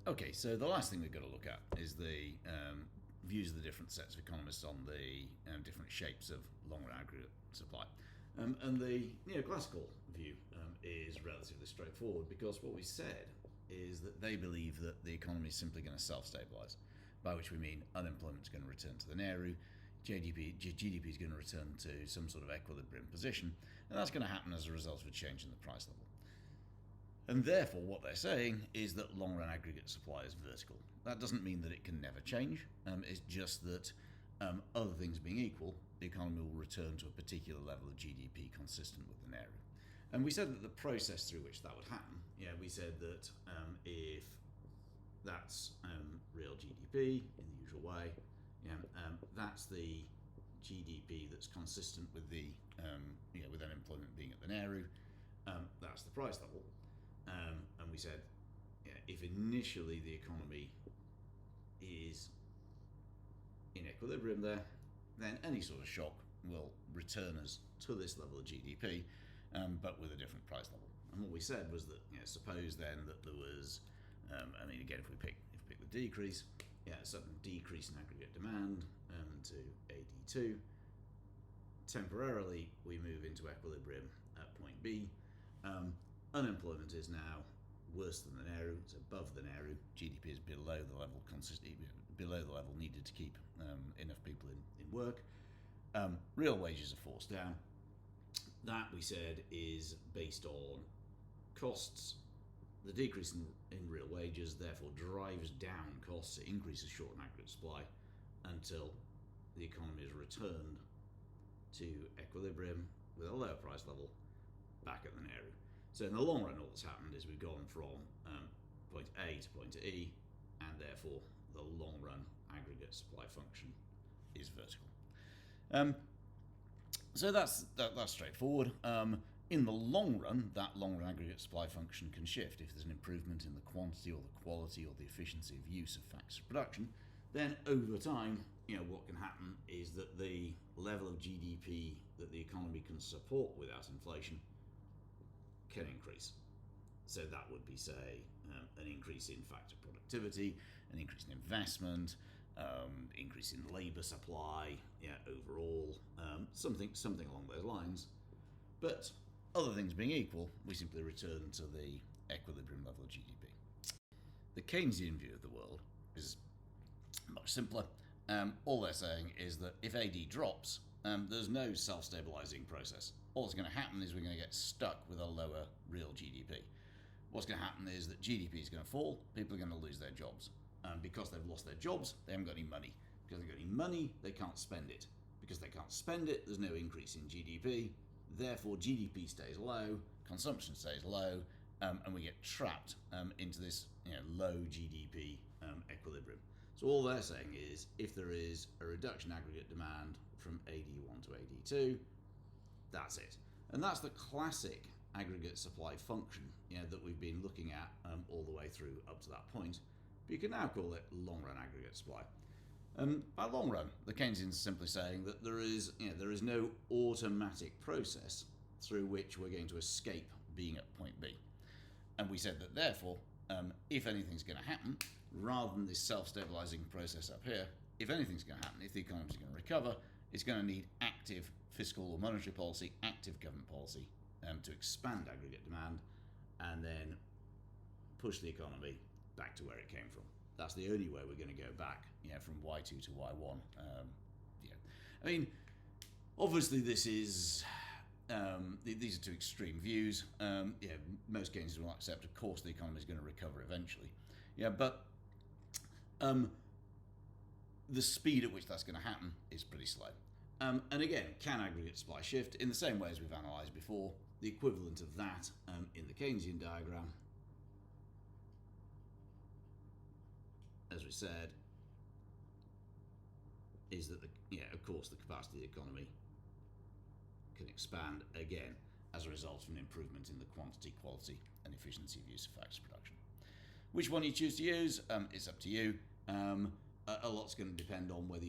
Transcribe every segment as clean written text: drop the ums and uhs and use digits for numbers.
Okay, so the last thing we've got to look at is the views of the different sets of economists on the different shapes of long-run aggregate supply. And the neoclassical view is relatively straightforward, because what we said is that they believe that the economy is simply going to self-stabilise, by which we mean unemployment is going to return to the Nehru, GDP is going to return to some sort of equilibrium position, and that's going to happen as a result of a change in the price level. And therefore, what they're saying is that long-run aggregate supply is vertical. That doesn't mean that it can never change. It's just that other things being equal, the economy will return to a particular level of GDP consistent with the Nehru. And we said that the process through which that would happen, we said that if that's real GDP in the usual way, that's the GDP that's consistent with the with unemployment being at the Nehru. That's the price level. And we said, if initially the economy is in equilibrium there, then any sort of shock will return us to this level of GDP, but with a different price level. And what we said was that, suppose then that there was, again, if we pick the decrease, a sudden decrease in aggregate demand to AD2. Temporarily, we move into equilibrium at point B. Unemployment is now worse than the Nehru. It's above the Nehru. GDP is below the level needed to keep enough people in work. Real wages are forced down. That, we said, is based on costs. The decrease in real wages therefore drives down costs. It increases short and aggregate supply until the economy is returned to equilibrium with a lower price level back at the Nehru. So in the long run, all that's happened is we've gone from point A to point E, and therefore the long run aggregate supply function is vertical. So that's straightforward. In the long run, that long run aggregate supply function can shift. If there's an improvement in the quantity or the quality or the efficiency of use of factors of production, then over time, what can happen is that the level of GDP that the economy can support without inflation can increase. So that would be, say, an increase in factor productivity, an increase in investment, increase in labour supply, overall, something along those lines. But other things being equal, we simply return to the equilibrium level of GDP. The Keynesian view of the world is much simpler. All they're saying is that if AD drops, there's no self-stabilising process. All that's going to happen is we're going to get stuck with a lower real GDP. What's going to happen is that GDP is going to fall, people are going to lose their jobs. Because they've lost their jobs, they haven't got any money. Because they've got any money, they can't spend it. Because they can't spend it, there's no increase in GDP. Therefore, GDP stays low, consumption stays low, and we get trapped into this low GDP equilibrium. So all they're saying is, if there is a reduction in aggregate demand from AD1 to AD2, that's it. And that's the classic aggregate supply function that we've been looking at all the way through up to that point. But you can now call it long-run aggregate supply. By long run, the Keynesians are simply saying that there is no automatic process through which we're going to escape being at point B. And we said that therefore, if anything's going to happen, rather than this self-stabilising process up here, if anything's going to happen, if the economy is going to recover, it's going to need active fiscal or monetary policy, active government policy to expand aggregate demand and then push the economy back to where it came from. That's the only way we're going to go back, from Y2 to Y1. Obviously this is, these are two extreme views. Most Keynesians will accept, of course, the economy is going to recover eventually. But the speed at which that's going to happen is pretty slow. And again, can aggregate supply shift? In the same way as we've analysed before, the equivalent of that in the Keynesian diagram, as we said, is that of course the capacity of the economy can expand again as a result of an improvement in the quantity, quality and efficiency of use of factors of production. Which one you choose to use, it's up to you. A lot's going to depend on whether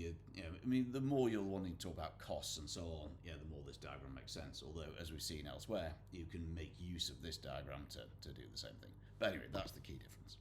the more you're wanting to talk about costs and so on, the more this diagram makes sense. Although, as we've seen elsewhere, you can make use of this diagram to do the same thing. But anyway, that's the key difference.